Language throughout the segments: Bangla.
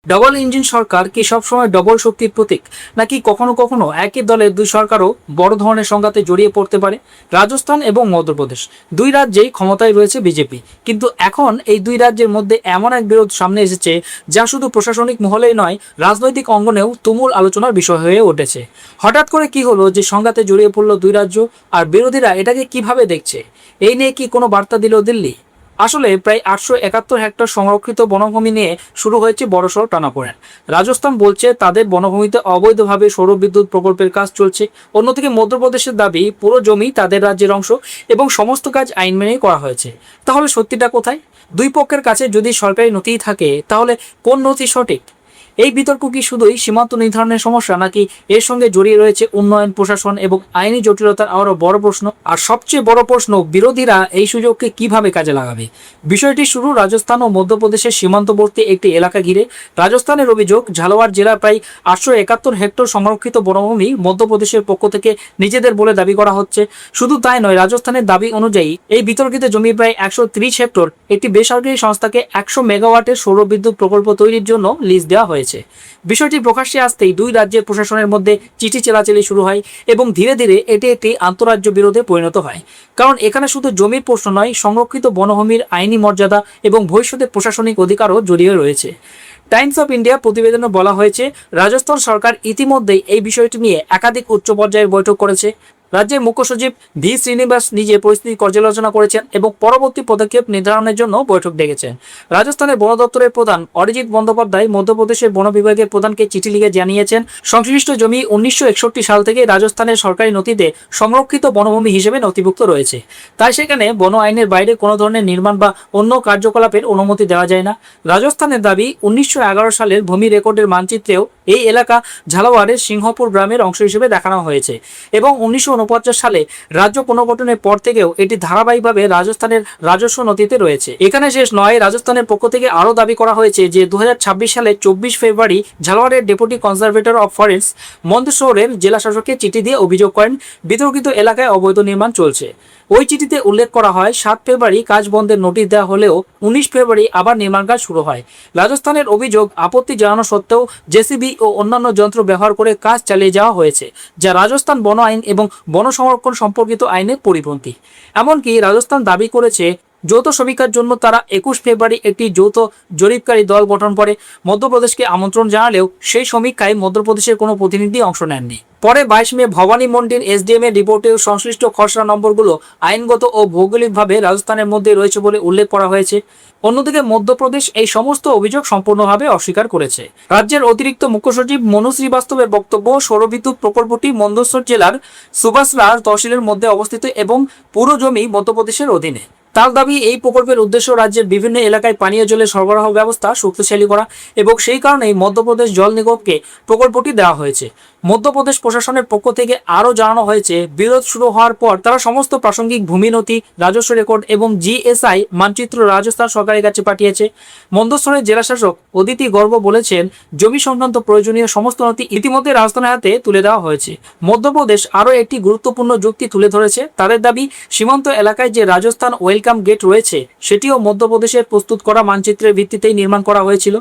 ডবল ইঞ্জিন সরকার কি সবসময় ডবল শক্তির প্রতীক, নাকি কখনো কখনো একই দলের দুই সরকারও বড় ধরনের সংঘাতে জড়িয়ে পড়তে পারে? রাজস্থান এবং মধ্যপ্রদেশ দুই রাজ্যেই ক্ষমতায় রয়েছে বিজেপি, কিন্তু এখন এই দুই রাজ্যের মধ্যে এমন এক বিরোধ সামনে এসেছে যা শুধু প্রশাসনিক মহলেই নয়, রাজনৈতিক অঙ্গনেও তুমুল আলোচনার বিষয় হয়ে উঠেছে। হঠাৎ করে কি হলো যে সংঘাতে জড়িয়ে পড়ল দুই রাজ্য, আর বিরোধীরা এটাকে কিভাবে দেখছে? এই নিয়ে কি কোনো বার্তা দিল দিল্লি? আসলে প্রায় 871 হেক্টর সংরক্ষিত বনভূমি নিয়ে শুরু হয়েছে বড়সড় টানাপোড়েন। রাজস্থান বলছে তাদের বনভূমিতে অবৈধভাবে সৌরবিদ্যুৎ প্রকল্পের কাজ চলছে। অন্যদিকে মধ্যপ্রদেশের দাবি পুরো জমি তাদের রাজ্যের অংশ এবং সমস্ত কাজ আইন মেনেই করা হয়েছে। তাহলে সত্যিটা কোথায়? দুই পক্ষের কাছে যদি সরকারি নথিই থাকে, তাহলে কোন নথি সঠিক? এই বিতর্ক কি শুধুই সীমান্ত নির্ধারণের সমস্যা, নাকি এর সঙ্গে জড়িয়ে রয়েছে উন্নয়ন, প্রশাসন এবং আইনি জটিলতার আরও বড় প্রশ্ন? আর সবচেয়ে বড় প্রশ্ন, বিরোধীরা এই সুযোগকে কিভাবে কাজে লাগাবে? বিষয়টি শুরু রাজস্থান ও মধ্যপ্রদেশের সীমান্তবর্তী একটি এলাকা ঘিরে। রাজস্থানের অভিযোগ, ঝালোয়ার জেলার প্রায় 871 হেক্টর সংরক্ষিত বনভূমি মধ্যপ্রদেশের পক্ষ থেকে নিজেদের বলে দাবি করা হচ্ছে। শুধু তাই নয়, রাজস্থানের দাবি অনুযায়ী এই বিতর্কিত জমি প্রায় 130 হেক্টর একটি বেসরকারি সংস্থাকে 100 মেগাওয়াটের সৌরবিদ্যুৎ প্রকল্প তৈরির জন্য লিজ দেওয়া হয়েছে। বিষয়টি প্রকাশ্যে আসতেই দুই রাজ্যের প্রশাসনের মধ্যে চিঠি চেলাচেলি শুরু হয় এবং ধীরে ধীরে এটি একটি আন্তঃরাজ্য বিরোধে পরিণত হয়। কারণ এখানে শুধু জমির প্রশ্ন নয়, সংরক্ষিত বনভূমির আইনি মর্যাদা এবং ভবিষ্যতে প্রশাসনিক অধিকারও জড়িয়ে রয়েছে। টাইমস অফ ইন্ডিয়া প্রতিবেদনে বলা হয়েছে, রাজস্থান সরকার ইতিমধ্যেই এই বিষয়টি নিয়ে একাধিক উচ্চ পর্যায়ের বৈঠক করেছে। রাজ্যের মুখ্য সচিব ভি শ্রীনিবাস নিজে পরিস্থিতি পর্যালোচনা করেছেন এবং পরবর্তী পদক্ষেপ নির্ধারণের জন্য বৈঠক ডেকেছেন। রাজস্থানের বন দপ্তরের প্রধান অরিজিৎ বন্দ্যোপাধ্যায় মধ্যপ্রদেশের বন বিভাগের প্রধানকে চিঠি লিখে জানিয়েছেন, সংশ্লিষ্ট জমি 1961 সাল থেকে রাজস্থানের সরকারি নথিতে সংরক্ষিত বনভূমি হিসেবে নথিভুক্ত রয়েছে। তাই সেখানে বন আইনের বাইরে কোনো ধরনের নির্মাণ বা অন্য কার্যকলাপের অনুমতি দেওয়া যায় না। রাজস্থানের দাবি, 1911 সালের ভূমি রেকর্ডের মানচিত্রেও এই এলাকা ঝালোয়ারের সিংহপুর গ্রামের অংশ হিসেবে দেখানো হয়েছে এবং 1949 সালে রাজ্য পুনর্গঠনের পর থেকেও এটি ধারাবাহিকভাবে রাজস্থানের রাজস্ব নথিতে রয়েছে। এখানে শেষ নয়, রাজস্থানের পক্ষ থেকে আরও দাবি করা হয়েছে যে 2026 সালের 24 ফেব্রুয়ারি ঝালোয়ারের ডেপুটি কনজারভেটর অফ ফরেস্ট মন্দসৌরের জেলা শাসককে চিঠি দিয়ে অভিযোগ করেন বিতর্কিত এলাকায় অবৈধ নির্মাণ চলছে। ওই চিঠিতে উল্লেখ করা হয়, 7 ফেব্রুয়ারি কাজ বন্ধের নোটিশ দেওয়া হলেও 19 ফেব্রুয়ারি আবার নির্মাণ কাজ শুরু হয়। রাজস্থানের অভিযোগ, আপত্তি জানানো সত্ত্বেও জেসিবি ও অন্যান্য যন্ত্র ব্যবহার করে কাজ চালিয়ে যাওয়া হয়েছে, যা রাজস্থান বন আইন এবং বন সংরক্ষণ সম্পর্কিত আইনের পরিপন্থী। এমনকি রাজস্থান দাবি করেছে, যৌথ সমীক্ষার জন্য তারা 21 ফেব্রুয়ারি একটি যৌথ জরিপকারী দল গঠন করে মধ্যপ্রদেশকে আমন্ত্রণ জানালেও সেই সমীক্ষায় মধ্যপ্রদেশের কোনো প্রতিনিধি অংশ নেননি। পরে 22 মে ভবানী মন্ডির এসডিএম এর রিপোর্টেও সংশ্লিষ্ট খসড়া নম্বরগুলো আইনগত ও ভৌগোলিকভাবে রাজস্থানের মধ্যে রয়েছে বলে উল্লেখ করা হয়েছে। অন্যদিকে মধ্যপ্রদেশ এই সমস্ত অভিযোগ সম্পূর্ণভাবে অস্বীকার করেছে। রাজ্যের অতিরিক্ত মুখ্য সচিব মনু শ্রীবাস্তবের বক্তব্য, সৌরবিদ্যুৎ প্রকল্পটি মন্দসৌর জেলার সুভাষরাজ তহসিলের মধ্যে অবস্থিত এবং পুরো জমি মধ্যপ্রদেশের অধীনে। তার দাবি, এই প্রকল্পের উদ্দেশ্য রাজ্যের বিভিন্ন এলাকায় পানীয় জলের সরবরাহ ব্যবস্থা শক্তিশালী করা এবং সেই কারণেই মধ্যপ্রদেশ জল নিগমকে প্রকল্পটি দেওয়া হয়েছে। মধ্যপ্রদেশ প্রশাসনের পক্ষ থেকে আরও জানানো হয়েছে, বিরোধ শুরু হওয়ার পর তারা সমস্ত প্রাসঙ্গিক ভূমি নথি, রাজস্ব রেকর্ড এবং জিএসআই মানচিত্র রাজস্থান সরকারের কাছে পাঠিয়েছে। মন্দসৌরের জেলাশাসক অদিতি গর্ব বলেছেন, জমি সংক্রান্ত প্রয়োজনীয় সমস্ত নথি ইতিমধ্যে রাজস্থানের হাতে তুলে দেওয়া হয়েছে। মধ্যপ্রদেশ আরও একটি গুরুত্বপূর্ণ যুক্তি তুলে ধরেছে। তাদের দাবি, সীমান্ত এলাকায় যে রাজস্থান ওয়েলকাম গেট রয়েছে সেটিও মধ্যপ্রদেশের প্রস্তুত করা মানচিত্রের ভিত্তিতেই নির্মাণ করা হয়েছিল।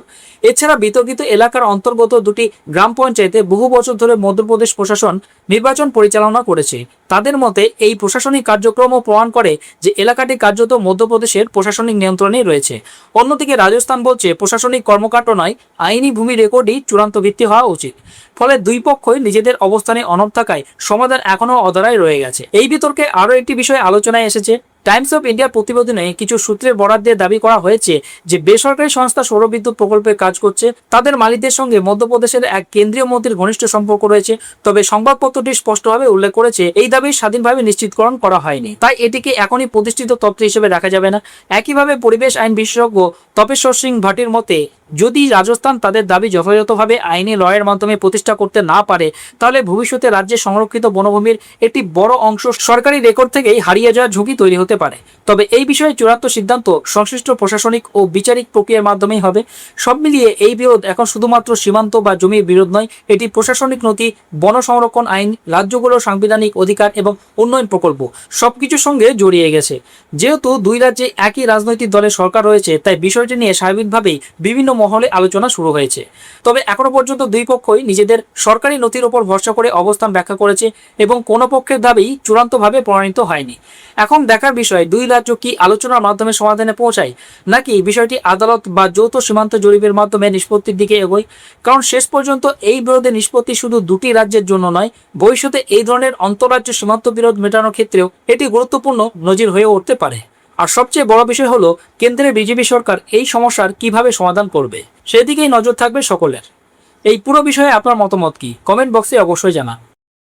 এছাড়া বিতর্কিত এলাকার অন্তর্গত দুটি গ্রাম পঞ্চায়েতে বহু বছর ধরে মধ্যপ্রদেশ প্রশাসন নির্বাচন পরিচালনা করেছে। তাদের মতে এই প্রশাসনিক কার্যক্রমও প্রমাণ করে যে এলাকাটি কার্যত মধ্যপ্রদেশের প্রশাসনিক নিয়ন্ত্রণেই রয়েছে। অন্যদিকে রাজস্থান বলছে, প্রশাসনিক কর্মকাণ্ড নয়, আইনি ভূমি রেকর্ডই চূড়ান্ত ভিত্তি হওয়া উচিত। ফলে দুই পক্ষই নিজেদের অবস্থানে অনড় থাকায় সমাধান এখনও অধরাই রয়ে গেছে। এই বিতর্কে আরও একটি বিষয় আলোচনায় এসেছে। টাইমস অফ ইন্ডিয়ার প্রতিবেদনে কিছু সূত্রের বরাত দিয়ে দাবি করা হয়েছে যে বেসরকারি সংস্থা সৌরবিদ্যুৎ প্রকল্পে কাজ করছে, তাদের মালিকদের সঙ্গে মধ্যপ্রদেশের এক কেন্দ্রীয় মন্ত্রীর ঘনিষ্ঠ সম্পর্ক রয়েছে। তবে সংবাদপত্রটি স্পষ্টভাবে উল্লেখ করেছে, এই দাবি স্বাধীনভাবে নিশ্চিতকরণ করা হয়নি, তাই এটিকে এখনই প্রতিষ্ঠিত তথ্য হিসেবে রাখা যাবে না। একইভাবে পরিবেশ আইন বিশেষজ্ঞ তপেশ্বর সিং ভাটির মতে, যদি রাজস্থান তাদের দাবি যথাযথভাবে আইনি লড়াইয়ের মাধ্যমে প্রতিষ্ঠা করতে না পারে, তাহলে ভবিষ্যতে রাজ্যে সংরক্ষিত বনভূমির একটি বড় অংশ সরকারি রেকর্ড থেকেই হারিয়ে যাওয়ার ঝুঁকি তৈরি হতে পারে। তবে এই বিষয়ে চূড়ান্ত সিদ্ধান্ত সংশ্লিষ্ট প্রশাসনিক ও বিচারিক প্রক্রিয়ার মাধ্যমেই হবে। সব মিলিয়ে এই বিরোধ এখন শুধুমাত্র সীমান্ত বা জমির বিরোধ নয়, এটি প্রশাসনিক নথি, বন সংরক্ষণ আইন, রাজ্যগুলোর সাংবিধানিক অধিকার এবং উন্নয়ন প্রকল্প সবকিছুর সঙ্গে জড়িয়ে গেছে। যেহেতু দুই রাজ্যে একই রাজনৈতিক দলের সরকার রয়েছে, তাই বিষয়টি নিয়ে স্বাভাবিকভাবেই বিভিন্ন মহলে আলোচনা শুরু হয়েছে। তবে এখনো পর্যন্ত দুই পক্ষই নিজেদের সরকারি নথির ওপর ভরসা করে অবস্থান ব্যাখ্যা করেছে এবং কোনো পক্ষের দাবি চূড়ান্তভাবে প্রমাণিত হয়নি। এখন দেখার বিষয় দুই রাজ্য কি আলোচনার মাধ্যমে সমাধানে পৌঁছায়, নাকি বিষয়টি আদালত বা যৌথ সীমান্ত জরিপের মাধ্যমে নিষ্পত্তির দিকে এগোয়। কারণ শেষ পর্যন্ত এই বিরোধের নিষ্পত্তি শুধু দুটি রাজ্যের জন্য নয়, ভবিষ্যতে এই ধরনের অন্তঃরাজ্য সীমান্ত বিরোধ মেটানোর ক্ষেত্রেও এটি গুরুত্বপূর্ণ নজির হয়ে উঠতে পারে। আর সবচেয়ে বড় বিষয় হলো কেন্দ্রের বিজেপি সরকার এই সমস্যার কিভাবে সমাধান করবে, সেদিকেই নজর থাকবে সকলের। এই পুরো বিষয়ে আপনার মতামত কি, কমেন্ট বক্সে অবশ্যই জানান।